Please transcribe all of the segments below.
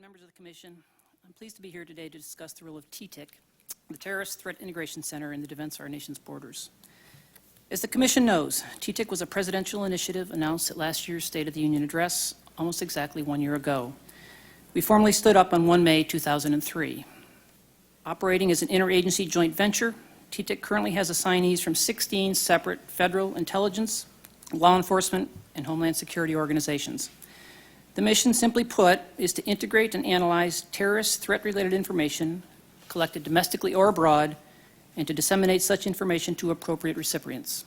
members of the Commission, I'm pleased to be here today to discuss the role of TTIC, the Terrorist Threat Integration Center, in the defense of our nation's borders. As the Commission knows, TTIC was a presidential initiative announced at last year's State of the Union address almost exactly 1 year ago. We formally stood up on 1 May 2003. Operating as an interagency joint venture, TTIC currently has assignees from 16 separate federal intelligence, law enforcement, and homeland security organizations. The mission, simply put, is to integrate and analyze terrorist threat-related information collected domestically or abroad, and to disseminate such information to appropriate recipients.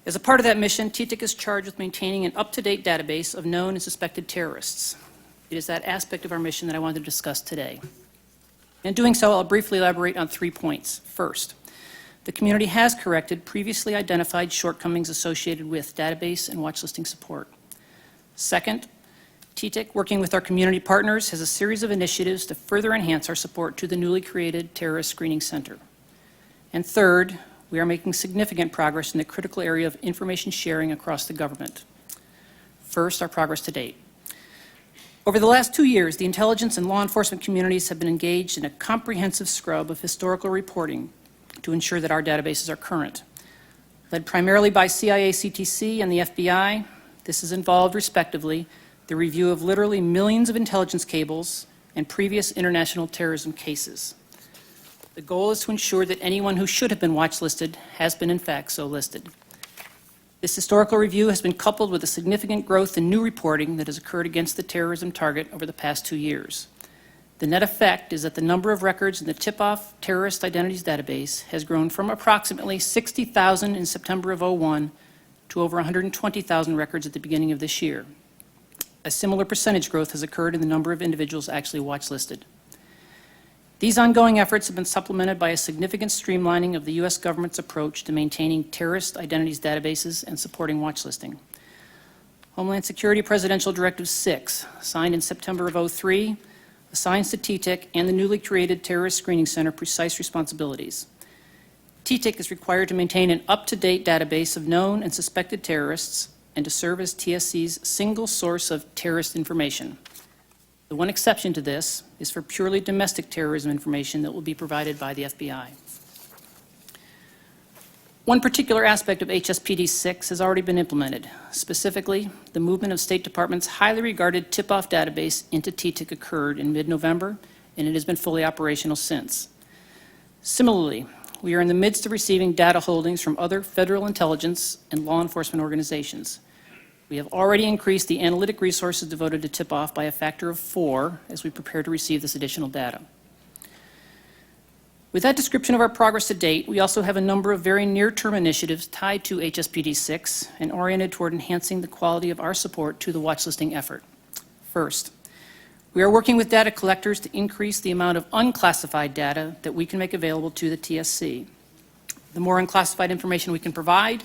As a part of that mission, TTIC is charged with maintaining an up-to-date database of known and suspected terrorists. It is that aspect of our mission that I wanted to discuss today. In doing so, I'll briefly elaborate on 3 points. First, the community has corrected previously identified shortcomings associated with database and watchlisting support. Second, TTIC, working with our community partners, has a series of initiatives to further enhance our support to the newly created Terrorist Screening Center. And third, we are making significant progress in the critical area of information sharing across the government. First, our progress to date. Over the last 2 years, the intelligence and law enforcement communities have been engaged in a comprehensive scrub of historical reporting to ensure that our databases are current. Led primarily by CIA, CTC, and the FBI, this has involved, respectively, the review of literally millions of intelligence cables and previous international terrorism cases. The goal is to ensure that anyone who should have been watch-listed has been in fact so listed. This historical review has been coupled with a significant growth in new reporting that has occurred against the terrorism target over the past 2 years. The net effect is that the number of records in the Tip-Off Terrorist Identities Database has grown from approximately 60,000 in September of 2001 to over 120,000 records at the beginning of this year. A similar percentage growth has occurred in the number of individuals actually watch-listed. These ongoing efforts have been supplemented by a significant streamlining of the U.S. government's approach to maintaining terrorist identities databases and supporting watchlisting. Homeland Security Presidential Directive 6, signed in September of 2003, assigns to TTIC and the newly created Terrorist Screening Center precise responsibilities. TTIC is required to maintain an up-to-date database of known and suspected terrorists and to serve as TSC's single source of terrorist information. The one exception to this is for purely domestic terrorism information that will be provided by the FBI. One particular aspect of HSPD 6 has already been implemented. Specifically, the movement of State Department's highly regarded tip-off database into TTIC occurred in mid-November, and it has been fully operational since. Similarly, we are in the midst of receiving data holdings from other federal intelligence and law enforcement organizations. We have already increased the analytic resources devoted to tip-off by a factor of 4 as we prepare to receive this additional data. With that description of our progress to date, we also have a number of very near-term initiatives tied to HSPD 6 and oriented toward enhancing the quality of our support to the watchlisting effort. First, we are working with data collectors to increase the amount of unclassified data that we can make available to the TSC. The more unclassified information we can provide,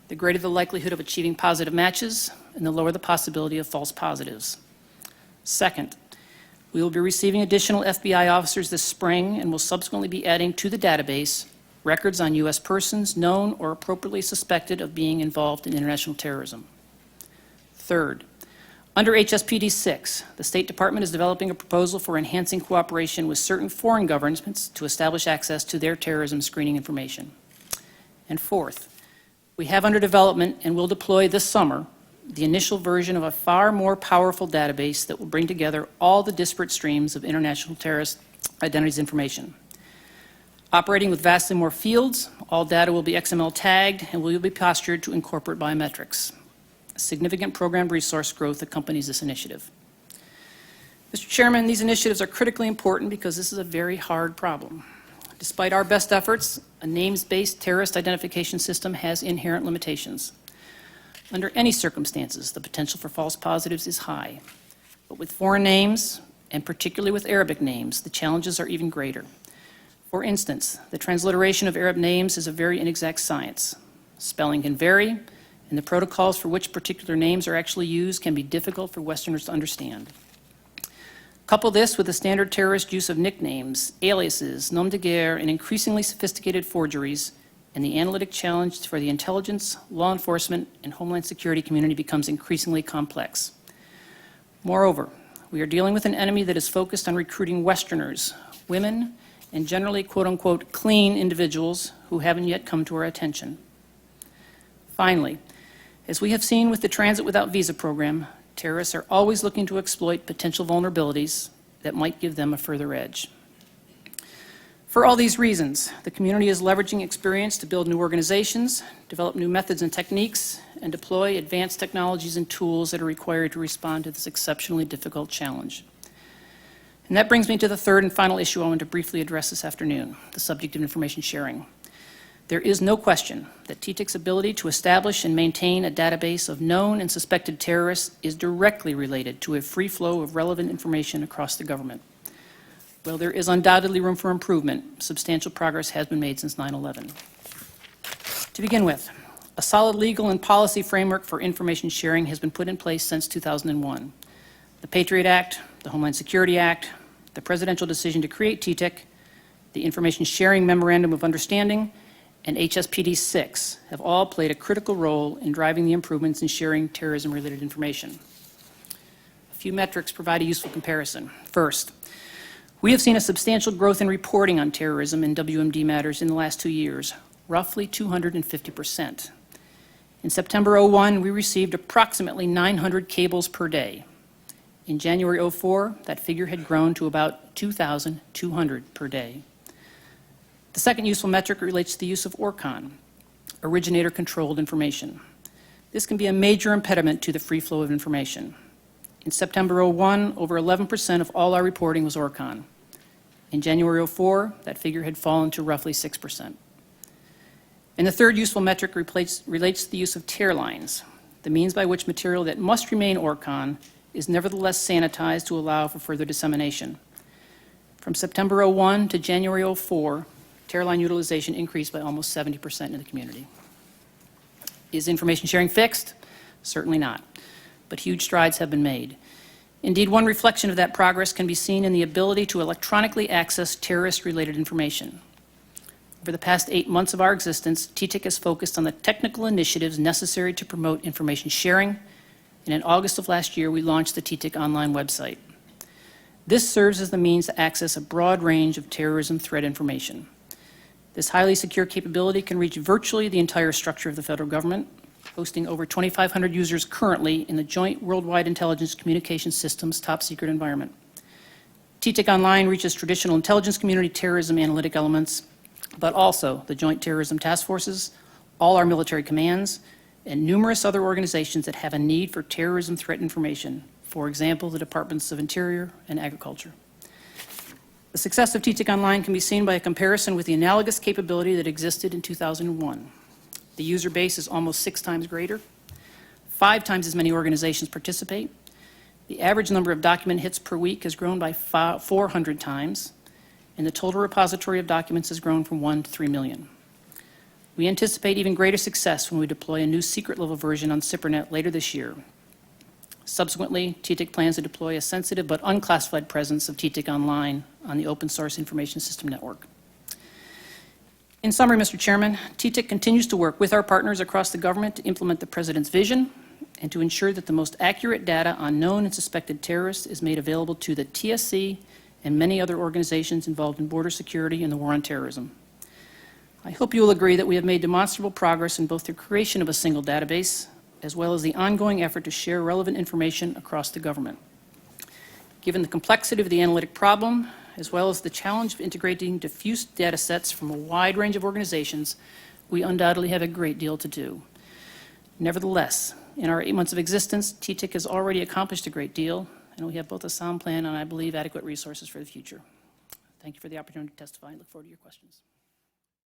the greater the likelihood of achieving positive matches and the lower the possibility of false positives. Second, we will be receiving additional FBI officers this spring and will subsequently be adding to the database records on U.S. persons known or appropriately suspected of being involved in international terrorism. Third, under HSPD 6, the State Department is developing a proposal for enhancing cooperation with certain foreign governments to establish access to their terrorism screening information. And fourth, we have under development and will deploy this summer the initial version of a far more powerful database that will bring together all the disparate streams of international terrorist identities information. Operating with vastly more fields, all data will be XML tagged and will be postured to incorporate biometrics. Significant program resource growth accompanies this initiative. Mr. Chairman, these initiatives are critically important because this is a very hard problem. Despite our best efforts, a names-based terrorist identification system has inherent limitations. Under any circumstances, the potential for false positives is high. But with foreign names, and particularly with Arabic names, the challenges are even greater. For instance, the transliteration of Arab names is a very inexact science. Spelling can vary, and the protocols for which particular names are actually used can be difficult for Westerners to understand. Couple this with the standard terrorist use of nicknames, aliases, nom de guerre, and increasingly sophisticated forgeries, and the analytic challenge for the intelligence, law enforcement, and homeland security community becomes increasingly complex. Moreover, We are dealing with an enemy that is focused on recruiting Westerners, women, and generally quote-unquote clean individuals who haven't yet come to our attention. Finally, as we have seen with the Transit Without Visa program, terrorists are always looking to exploit potential vulnerabilities that might give them a further edge. For all these reasons, the community is leveraging experience to build new organizations, develop new methods and techniques, and deploy advanced technologies and tools that are required to respond to this exceptionally difficult challenge. And that brings me to the third and final issue I want to briefly address this afternoon, the subject of information sharing. There is no question that TTIC's ability to establish and maintain a database of known and suspected terrorists is directly related to a free flow of relevant information across the government. While there is undoubtedly room for improvement, substantial progress has been made since 9/11. To begin with, a solid legal and policy framework for information sharing has been put in place since 2001. The Patriot Act, the Homeland Security Act, the presidential decision to create TTIC, the Information Sharing Memorandum of Understanding, and HSPD 6 have all played a critical role in driving the improvements in sharing terrorism-related information. A few metrics provide a useful comparison. First, we have seen a substantial growth in reporting on terrorism and WMD matters in the last 2 years, roughly 250%. In September 01, we received approximately 900 cables per day. In January 04, that figure had grown to about 2,200 per day. The second useful metric relates to the use of ORCON, originator-controlled information. This can be a major impediment to the free flow of information. In September 01, over 11% of all our reporting was ORCON. In January 04, that figure had fallen to roughly 6%. And the third useful metric relates to the use of tear lines, the means by which material that must remain ORCON is nevertheless sanitized to allow for further dissemination. From September 01 to January 04, tear line utilization increased by almost 70% in the community. Is information sharing fixed? Certainly not, but huge strides have been made. Indeed, one reflection of that progress can be seen in the ability to electronically access terrorist-related information. Over the past 8 months of our existence, TTIC has focused on the technical initiatives necessary to promote information sharing, and in August of last year, we launched the TTIC online website. This serves as the means to access a broad range of terrorism threat information. This highly secure capability can reach virtually the entire structure of the federal government, hosting over 2,500 users currently in the Joint Worldwide Intelligence Communications Systems top-secret environment. TTIC Online reaches traditional intelligence community terrorism analytic elements, but also the Joint Terrorism Task Forces, all our military commands, and numerous other organizations that have a need for terrorism threat information, for example, the Departments of Interior and Agriculture. The success of TTIC Online can be seen by a comparison with the analogous capability that existed in 2001. The user base is almost 6 times greater. 5 times as many organizations participate. The average number of document hits per week has grown by 400 times, and the total repository of documents has grown from 1 to 3 million. We anticipate even greater success when we deploy a new secret-level version on CIPRNet later this year. Subsequently, TTIC plans to deploy a sensitive but unclassified presence of TTIC Online on the Open Source Information System Network. In summary, Mr. Chairman, TTIC continues to work with our partners across the government to implement the President's vision and to ensure that the most accurate data on known and suspected terrorists is made available to the TSC and many other organizations involved in border security and the war on terrorism. I hope you will agree that we have made demonstrable progress in both the creation of a single database as well as the ongoing effort to share relevant information across the government. Given the complexity of the analytic problem, as well as the challenge of integrating diffuse data sets from a wide range of organizations, we undoubtedly have a great deal to do. Nevertheless, in our 8 months of existence, TTIC has already accomplished a great deal, and we have both a sound plan and, I believe, adequate resources for the future. Thank you for the opportunity to testify and look forward to your questions.